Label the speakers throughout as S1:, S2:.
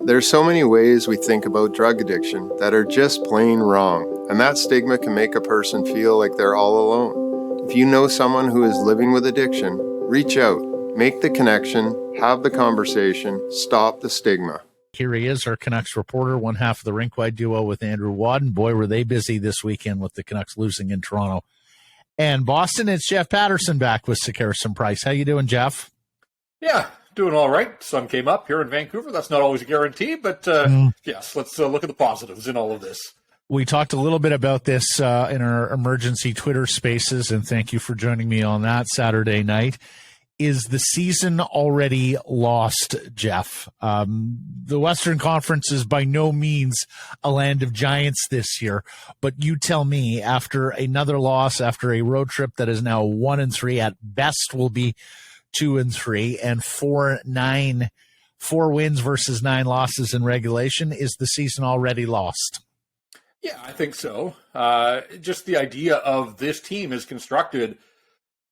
S1: There's so many ways we think about drug addiction that are just plain wrong, and that stigma can make a person feel like they're all alone. If you know someone who is living with addiction, reach out, make the connection, have the conversation, stop the stigma.
S2: Here he is, our Canucks reporter, one half of the rink-wide duo with Andrew Wadden. Boy, were they busy this weekend with the Canucks losing in Toronto and Boston. It's Jeff Paterson back with Harrison Price. How you doing, Jeff?
S3: Yeah, doing all right. Sun came up here in Vancouver. That's not always a guarantee, but yes, let's look at the positives in all of this.
S2: We talked a little bit about this in our emergency Twitter spaces, and thank you for joining me on that Saturday night. Is the season already lost, Jeff? The Western Conference is by no means a land of giants this year, but you tell me, after another loss, after a road trip that is now 1-3, at best will be 2-3, and 4 wins versus 9 losses in regulation, is the season already lost?
S3: Yeah, I think so. Just the idea of this team is constructed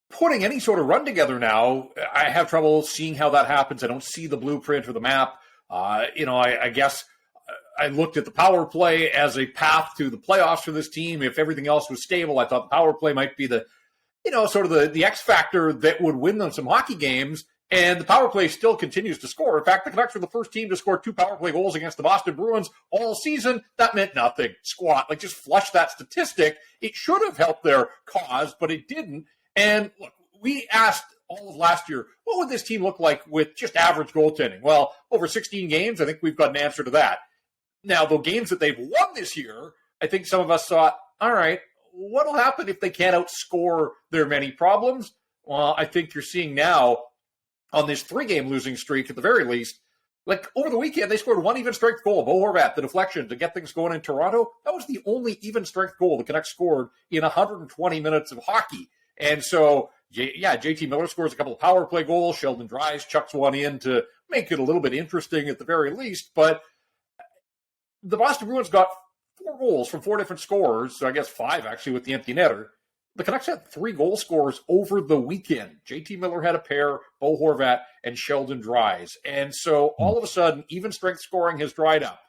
S3: putting any sort of run together now, I have trouble seeing how that happens. I don't see the blueprint or the map. I guess I looked at the power play as a path to the playoffs for this team. If everything else was stable, I thought the power play might be the X factor that would win them some hockey games. And the power play still continues to score. In fact, the Canucks were the first team to score 2 power play goals against the Boston Bruins all season. That meant nothing. Squat. Just flush that statistic. It should have helped their cause, but it didn't. And look, we asked all of last year, what would this team look like with just average goaltending? Well, over 16 games, I think we've got an answer to that. Now, the games that they've won this year, I think some of us thought, all right, what'll happen if they can't outscore their many problems? Well, I think you're seeing now on this 3-game losing streak, at the very least, over the weekend, they scored 1 even-strength goal. Bo Horvat, the deflection to get things going in Toronto, that was the only even-strength goal the Canucks scored in 120 minutes of hockey. And so, JT Miller scores a couple of power play goals. Sheldon Dries chucks one in to make it a little bit interesting at the very least. But the Boston Bruins got 4 goals from 4 different scorers. So I guess 5 actually with the empty netter. The Canucks had 3 goal scorers over the weekend. JT Miller had a pair, Bo Horvat, and Sheldon Dries. And so all of a sudden, even strength scoring has dried up.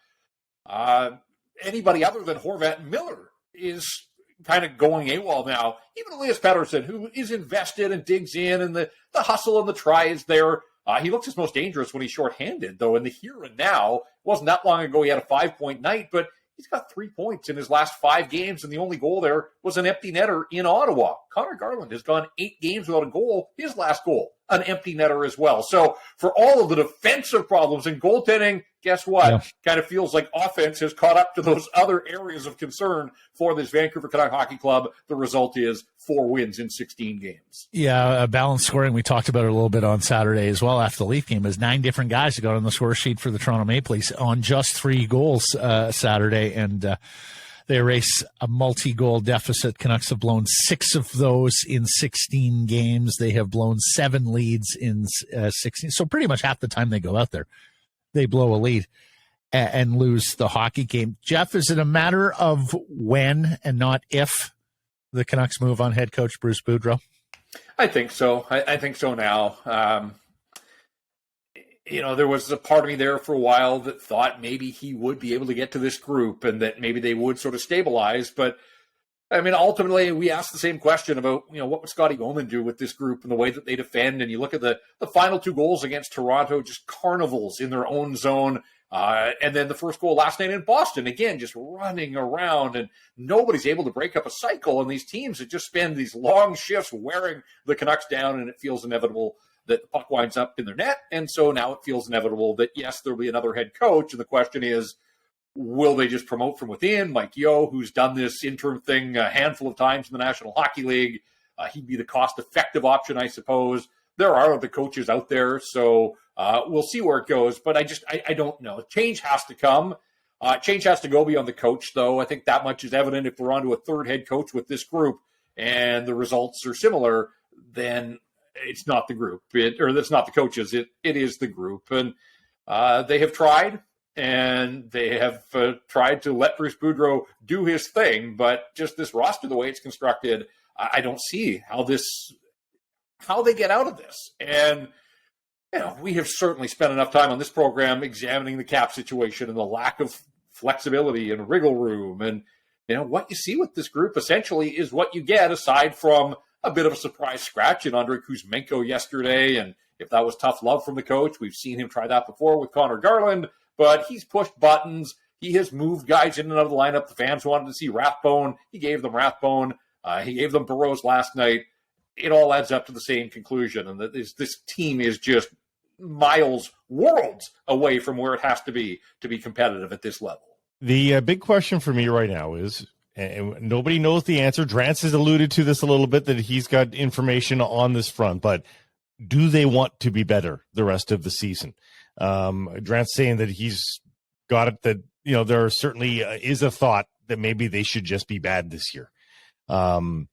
S3: Anybody other than Horvat and Miller is kind of going AWOL now. Even Elias Paterson, who is invested and digs in, and the hustle and the try is there. He looks his most dangerous when he's shorthanded, though, in the here and now. It wasn't that long ago he had a 5-point night, but he's got 3 points in his last 5 games, and the only goal there was an empty netter in Ottawa. Connor Garland has gone 8 games without a goal. His last goal, an empty netter as well. So for all of the defensive problems in goaltending, guess what? Yeah. Kind of feels like offense has caught up to those other areas of concern for this Vancouver Canuck Hockey Club. The result is 4 wins in 16 games.
S2: Yeah, balanced scoring. We talked about it a little bit on Saturday as well after the Leaf game. Is 9 different guys who got on the score sheet for the Toronto Maple Leafs on just 3 goals Saturday, and they erase a multi-goal deficit. Canucks have blown 6 of those in 16 games. They have blown 7 leads in 16. So pretty much half the time they go out there, they blow a lead and lose the hockey game. Jeff, is it a matter of when and not if the Canucks move on head coach Bruce Boudreau?
S3: I think so. I think so now. There was a part of me there for a while that thought maybe he would be able to get to this group and that maybe they would sort of stabilize. But, ultimately, we asked the same question about, what would Scotty Bowman do with this group and the way that they defend? And you look at the final 2 goals against Toronto, just carnivals in their own zone. And then the first goal last night in Boston, again, just running around, and nobody's able to break up a cycle. And these teams that just spend these long shifts wearing the Canucks down, and it feels inevitable that the puck winds up in their net. And so now it feels inevitable that, yes, there'll be another head coach. And the question is, will they just promote from within? Mike Yeo, who's done this interim thing a handful of times in the National Hockey League, he'd be the cost-effective option, I suppose. There are other coaches out there, so we'll see where it goes. But I don't know. Change has to come. Change has to go beyond the coach, though. I think that much is evident. If we're on to a 3rd head coach with this group and the results are similar, then it's not the group, or that's not the coaches. It is the group, and they have tried, and they have tried to let Bruce Boudreau do his thing. But just this roster, the way it's constructed, I don't see how they get out of this. And we have certainly spent enough time on this program examining the cap situation and the lack of flexibility and wriggle room. And, what you see with this group essentially is what you get aside from a bit of a surprise scratch in Andrei Kuzmenko yesterday. And if that was tough love from the coach, we've seen him try that before with Connor Garland, but he's pushed buttons. He has moved guys in and out of the lineup. The fans wanted to see Rathbone. He gave them Rathbone. He gave them Burrows last night. It all adds up to the same conclusion. And that this team is just worlds away from where it has to be competitive at this level.
S4: The big question for me right now is, and nobody knows the answer. Drance has alluded to this a little bit, that he's got information on this front, but do they want to be better the rest of the season? Drance saying that he's got it, that, there certainly is a thought that maybe they should just be bad this year. And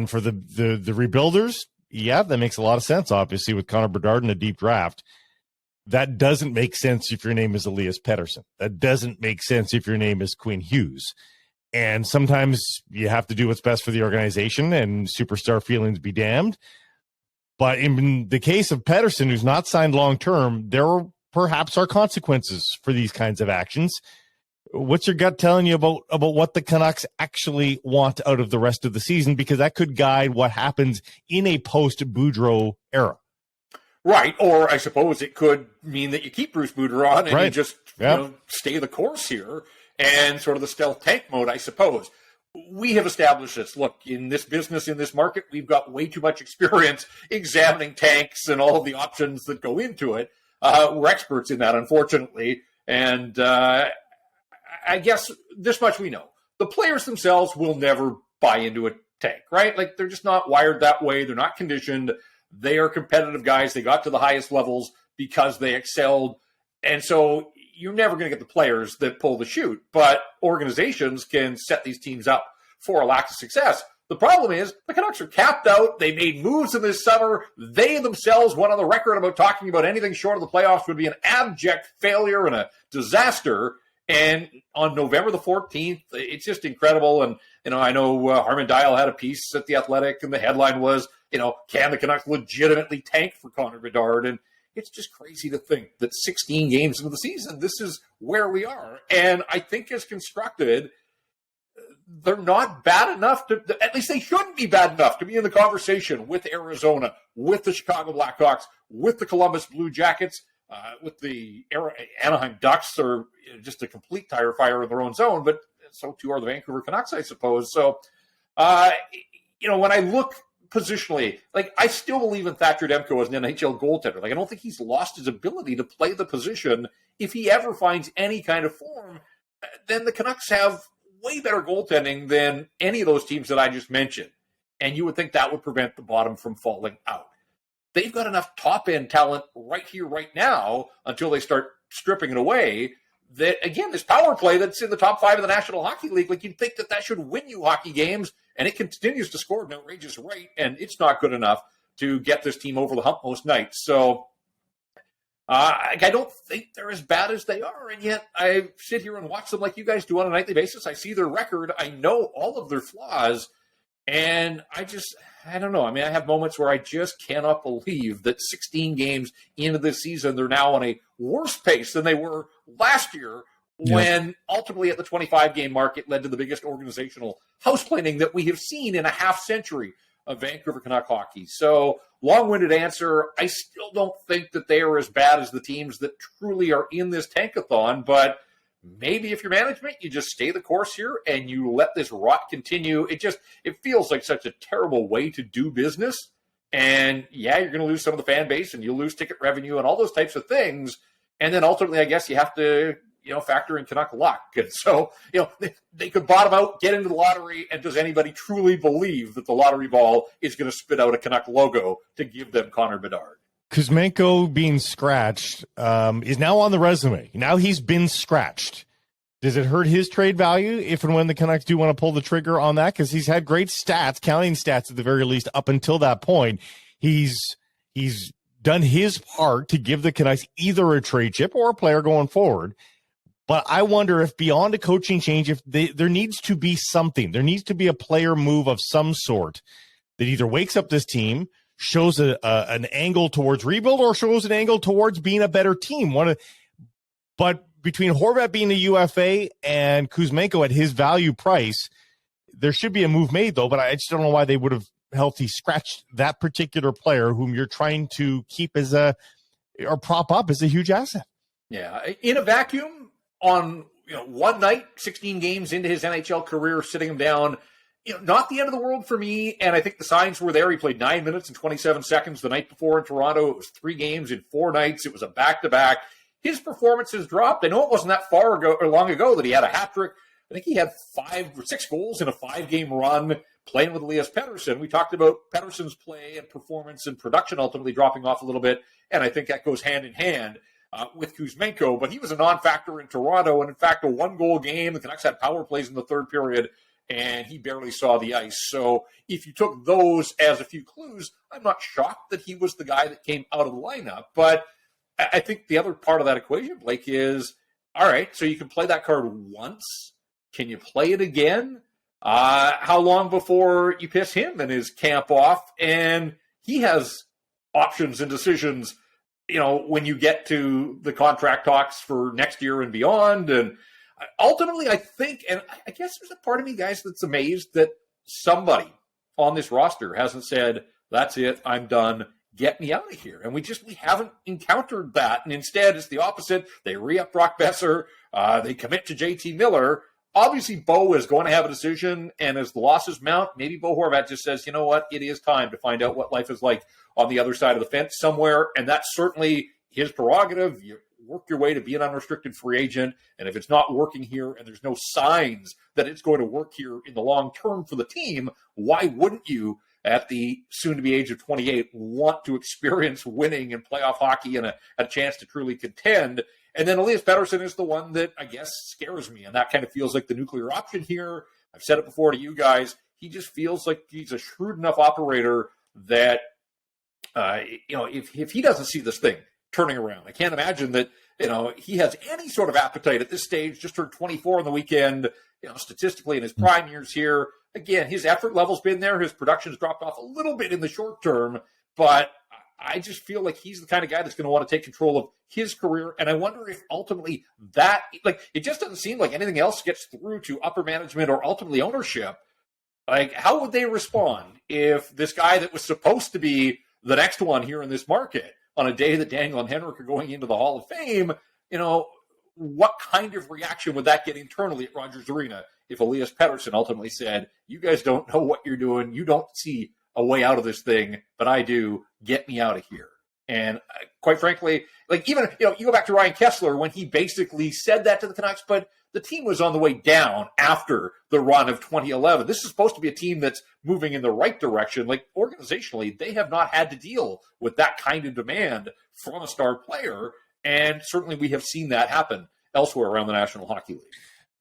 S4: for the rebuilders, yeah, that makes a lot of sense, obviously, with Connor Bedard in a deep draft. That doesn't make sense if your name is Elias Pettersson. That doesn't make sense if your name is Quinn Hughes. And sometimes you have to do what's best for the organization, and superstar feelings be damned. But in the case of Paterson, who's not signed long-term, there perhaps are consequences for these kinds of actions. What's your gut telling you about what the Canucks actually want out of the rest of the season? Because that could guide what happens in a post-Boudreau era.
S3: Right, or I suppose it could mean that you keep Bruce Boudreau on and
S4: right.
S3: you just stay the course here and sort of the stealth tank mode, I suppose. We have established this. Look, in this business, in this market, we've got way too much experience examining tanks and all of the options that go into it. We're experts in that, unfortunately. And I guess this much we know. The players themselves will never buy into a tank, right? Like, they're just not wired that way. They're not conditioned. They are competitive guys. They got to the highest levels because they excelled. And so you're never going to get the players that pull the chute. But organizations can set these teams up for a lack of success. The problem is the Canucks are capped out. They made moves in this summer. They themselves went on the record about talking about anything short of the playoffs would be an abject failure and a disaster. And on November the 14th, it's just incredible. And, I know Harman Dial had a piece at The Athletic, and the headline was, can the Canucks legitimately tank for Connor Bedard? And it's just crazy to think that 16 games into the season, this is where we are. And I think as constructed, they're not bad enough at least they shouldn't be bad enough to be in the conversation with Arizona, with the Chicago Blackhawks, with the Columbus Blue Jackets, with the Anaheim Ducks are just a complete tire fire in their own zone, but so too are the Vancouver Canucks, I suppose. So, when I look positionally, like, I still believe in Thatcher Demko as an NHL goaltender. Like, I don't think he's lost his ability to play the position. If he ever finds any kind of form, then the Canucks have way better goaltending than any of those teams that I just mentioned. And you would think that would prevent the bottom from falling out. They've got enough top-end talent right here, right now, until they start stripping it away, that, again, this power play that's in the top 5 of the National Hockey League, like, you'd think that should win you hockey games, and it continues to score at an outrageous rate, and it's not good enough to get this team over the hump most nights. So I don't think they're as bad as they are, and yet I sit here and watch them like you guys do on a nightly basis. I see their record. I know all of their flaws, and I don't know. I mean, I have moments where I just cannot believe that 16 games into this season, they're now on a worse pace than they were last year, when ultimately at the 25-game mark, it led to the biggest organizational housecleaning that we have seen in a half-century of Vancouver Canuck hockey. So, long-winded answer, I still don't think that they are as bad as the teams that truly are in this tankathon, but maybe if you're management, you just stay the course here and you let this rot continue. It feels like such a terrible way to do business. And yeah, you're going to lose some of the fan base and you'll lose ticket revenue and all those types of things. And then ultimately, I guess you have to, factor in Canuck luck. And so, they could bottom out, get into the lottery. And does anybody truly believe that the lottery ball is going to spit out a Canuck logo to give them Connor Bedard?
S4: Kuzmenko being scratched is now on the resume. Now he's been scratched. Does it hurt his trade value if and when the Canucks do want to pull the trigger on that? Because he's had great stats, counting stats at the very least up until that point. He's done his part to give the Canucks either a trade chip or a player going forward. But I wonder if beyond a coaching change, if there needs to be something. There needs to be a player move of some sort that either wakes up this team, shows an angle towards rebuild or shows an angle towards being a better team. But between Horvat being a UFA and Kuzmenko at his value price, there should be a move made, though. But I just don't know why they would have healthy scratched that particular player whom you're trying to keep as or prop up as a huge asset.
S3: Yeah, in a vacuum, on one night, 16 games into his NHL career, sitting him down, not the end of the world for me. And I think the signs were there. He played 9 minutes and 27 seconds the night before in Toronto. It was 3 games in 4 nights. It was a back-to-back. His performance has dropped. I know it wasn't that far ago or long ago that he had a hat trick. I think he had 5 or 6 goals in a 5-game run playing with Elias Paterson. We talked about Paterson's play and performance and production ultimately dropping off a little bit, and I think that goes hand in hand with Kuzmenko. But he was a non-factor in Toronto, and in fact, a 1-goal game. The Canucks had power plays in the third period, and he barely saw the ice. So if you took those as a few clues, I'm not shocked that he was the guy that came out of the lineup. But I think the other part of that equation, Blake, is, all right, so you can play that card once. Can you play it again? How long before you piss him and his camp off? And he has options and decisions, when you get to the contract talks for next year and beyond. And ultimately, I think, and I guess there's a part of me, guys, that's amazed that somebody on this roster hasn't said, that's it, I'm done, get me out of here. And we haven't encountered that. And instead, it's the opposite. They re-up Brock Besser. They commit to JT Miller. Obviously, Bo is going to have a decision, and as the losses mount, maybe Bo Horvat just says, you know what, it is time to find out what life is like on the other side of the fence somewhere, and that's certainly his prerogative. You work your way to be an unrestricted free agent, and if it's not working here and there's no signs that it's going to work here in the long term for the team, why wouldn't you, at the soon-to-be age of 28, want to experience winning and playoff hockey and a chance to truly contend? And then Elias Paterson is the one that I guess scares me, and that kind of feels like the nuclear option here. I've said it before to you guys. He just feels like he's a shrewd enough operator that, if he doesn't see this thing turning around, I can't imagine that, he has any sort of appetite at this stage. Just turned 24 on the weekend, statistically in his prime years here. Again, his effort level's been there. His production's dropped off a little bit in the short term, but I just feel like he's the kind of guy that's going to want to take control of his career. And I wonder if ultimately it just doesn't seem like anything else gets through to upper management or ultimately ownership. Like, how would they respond if this guy that was supposed to be the next one here in this market on a day that Daniel and Henrik are going into the Hall of Fame, what kind of reaction would that get internally at Rogers Arena if Elias Pettersson ultimately said, you guys don't know what you're doing, you don't see a way out of this thing, but I do, get me out of here. And quite frankly, even, you go back to Ryan Kessler when he basically said that to the Canucks, but the team was on the way down after the run of 2011. This is supposed to be a team that's moving in the right direction. Organizationally, they have not had to deal with that kind of demand from a star player. And certainly we have seen that happen elsewhere around the National Hockey League.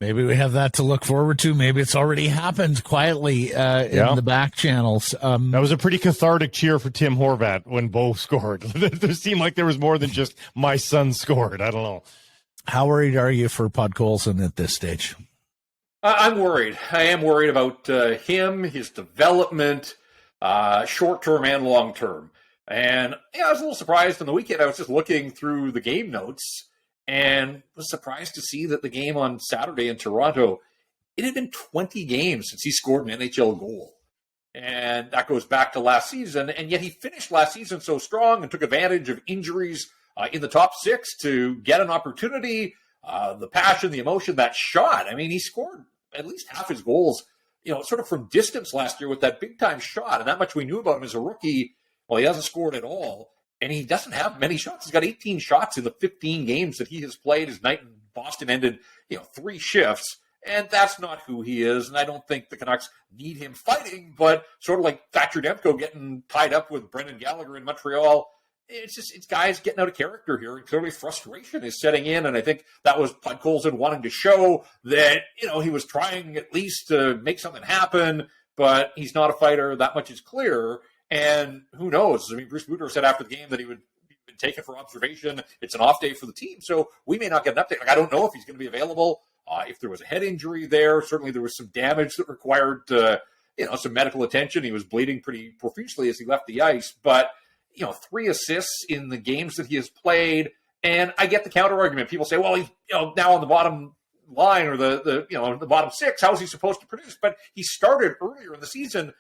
S2: Maybe we have that to look forward to. Maybe it's already happened quietly in the back channels.
S4: That was a pretty cathartic cheer for Tim Horvat when Bo scored. It seemed like there was more than just my son scored. I don't know.
S2: How worried are you for Podkolzin at this stage?
S3: I'm worried. I am worried about him, his development, short-term and long-term. And I was a little surprised on the weekend. I was just looking through the game notes and was surprised to see that the game on Saturday in Toronto, it had been 20 games since he scored an NHL goal. And that goes back to last season. And yet he finished last season so strong and took advantage of injuries in the top 6 to get an opportunity, the passion, the emotion, that shot. I mean, he scored at least half his goals, sort of from distance last year with that big-time shot. And that much we knew about him as a rookie. Well, he hasn't scored at all. And he doesn't have many shots. He's got 18 shots in the 15 games that he has played. His night in Boston ended, 3 shifts. And that's not who he is. And I don't think the Canucks need him fighting. But sort of like Thatcher Demko getting tied up with Brendan Gallagher in Montreal, it's guys getting out of character here. And clearly frustration is setting in. And I think that was Podkolzin wanting to show that, he was trying at least to make something happen. But he's not a fighter. That much is clear. And who knows? I mean, Bruce Boudreau said after the game that he would be taken for observation. It's an off day for the team, so we may not get an update. I don't know if he's going to be available. If there was a head injury there, certainly there was some damage that required some medical attention. He was bleeding pretty profusely as he left the ice, but 3 assists in the games that he has played. And I get the counter argument. People say, well, he's now on the bottom line or the bottom 6. How is he supposed to produce? But he started earlier in the season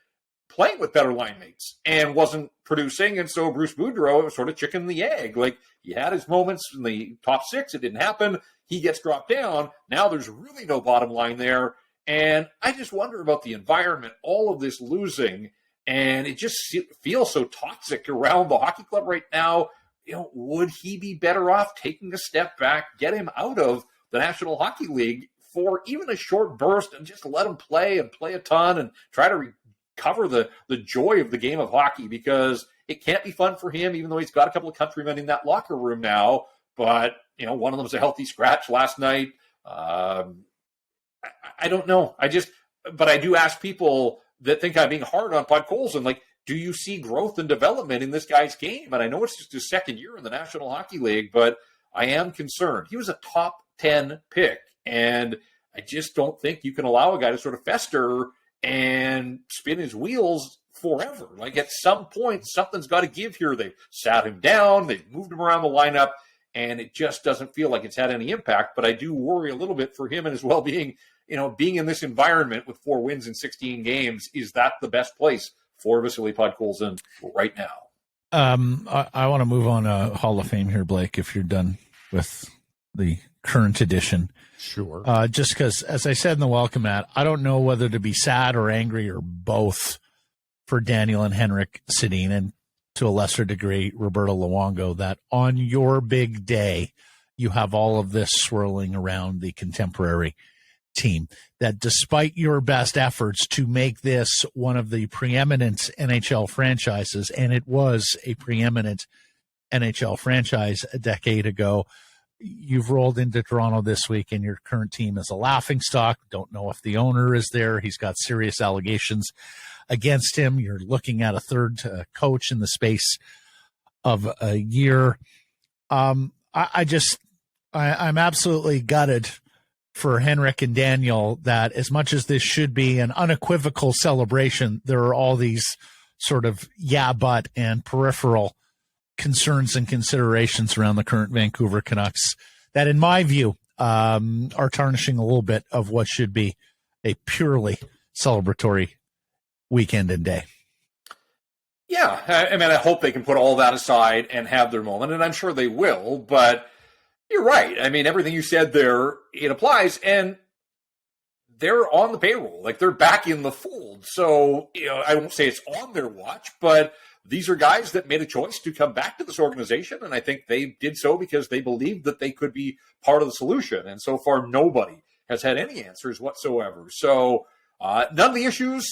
S3: playing with better line mates and wasn't producing. And so Bruce Boudreau was sort of chicken the egg. Like, he had his moments in the top 6. It didn't happen. He gets dropped down. Now there's really no bottom line there. And I just wonder about the environment, all of this losing. And it just feels so toxic around the hockey club right now. Would he be better off taking a step back, get him out of the National Hockey League for even a short burst and just let him play and play a ton and try to recover the joy of the game of hockey? Because it can't be fun for him, even though he's got a couple of countrymen in that locker room now. But, one of them was a healthy scratch last night. I don't know. But I do ask people that think I'm being hard on Podkolzin, like, do you see growth and development in this guy's game? And I know it's just his second year in the National Hockey League, but I am concerned. He was a top 10 pick, and I just don't think you can allow a guy to sort of fester and spin his wheels forever. Like, at some point, something's got to give here. They've sat him down, they've moved him around the lineup, and it just doesn't feel like it's had any impact. But I do worry a little bit for him and his well-being. Being in this environment with 4 wins in 16 games, is that the best place for Vasily Podkolzin right now?
S2: I want to move on to Hall of Fame here, Blake, if you're done with the current edition.
S4: Sure.
S2: Just because, as I said in the welcome mat, I don't know whether to be sad or angry or both for Daniel and Henrik Sedin, and to a lesser degree, Roberto Luongo, that on your big day, you have all of this swirling around the contemporary team, that despite your best efforts to make this one of the preeminent NHL franchises, and it was a preeminent NHL franchise a decade ago, you've rolled into Toronto this week and your current team is a laughingstock. Don't know if the owner is there. He's got serious allegations against him. You're looking at a third coach in the space of a year. I'm absolutely gutted for Henrik and Daniel that, as much as this should be an unequivocal celebration, there are all these sort of but and peripheral concerns and considerations around the current Vancouver Canucks that, in my view, are tarnishing a little bit of what should be a purely celebratory weekend and day.
S3: Yeah, I mean, I hope they can put all that aside and have their moment, and I'm sure they will, but you're right. I mean, everything you said there, it applies, and they're on the payroll. Like, they're back in the fold. So, I won't say it's on their watch, but these are guys that made a choice to come back to this organization, and I think they did so because they believed that they could be part of the solution. And so far, nobody has had any answers whatsoever. So none of the issues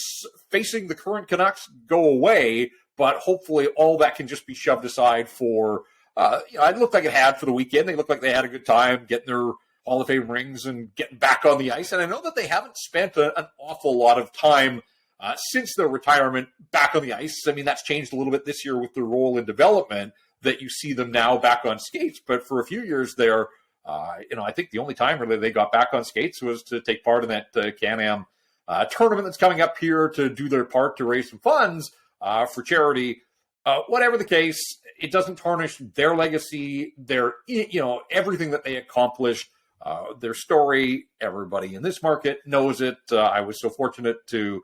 S3: facing the current Canucks go away, but hopefully all that can just be shoved aside for it looked like it had for the weekend. They looked like they had a good time getting their Hall of Fame rings and getting back on the ice. And I know that they haven't spent an awful lot of time since their retirement back on the ice. I mean, that's changed a little bit this year with their role in development, that you see them now back on skates. But for a few years there, I think the only time really they got back on skates was to take part in that Can-Am tournament that's coming up here, to do their part to raise some funds for charity. Whatever the case, it doesn't tarnish their legacy, their, everything that they accomplished, their story. Everybody in this market knows it. I was so fortunate to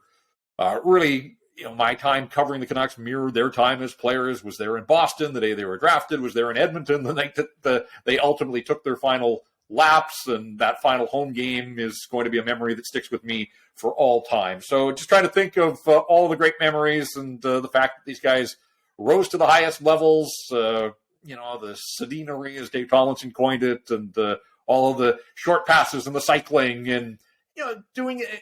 S3: really, my time covering the Canucks mirrored their time as players. Was there in Boston the day they were drafted, was there in Edmonton the night that they ultimately took their final laps, and that final home game is going to be a memory that sticks with me for all time. So just trying to think of all the great memories, and the fact that these guys rose to the highest levels, the Sedinery, as Dave Tomlinson coined it, and all of the short passes and the cycling, and doing it.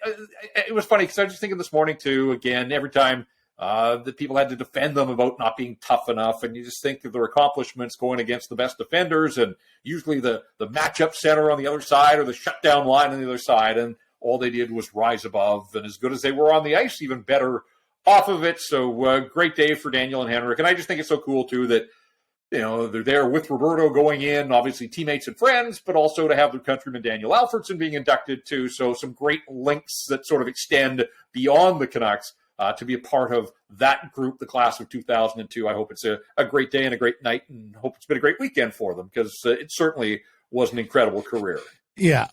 S3: It was funny because I was just thinking this morning too, again, every time that people had to defend them about not being tough enough, and you just think of their accomplishments going against the best defenders, and usually the matchup center on the other side or the shutdown line on the other side, and all they did was rise above, and as good as they were on the ice, even better off of it. So great day for Daniel and Henrik. And I just think it's so cool too that they're there with Roberto going in, obviously teammates and friends, but also to have their countryman Daniel Alfredsson being inducted too. So some great links that sort of extend beyond the Canucks to be a part of that group, the class of 2002. I hope it's a great day and a great night, and hope it's been a great weekend for them, because it certainly was an incredible career.
S2: Yeah,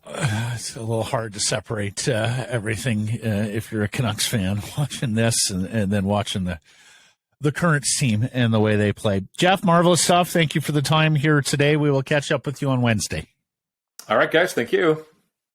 S2: it's a little hard to separate everything if you're a Canucks fan watching this and then watching the current team and the way they play. Jeff, marvelous stuff. Thank you for the time here today. We will catch up with you on Wednesday.
S3: All right, guys. Thank you.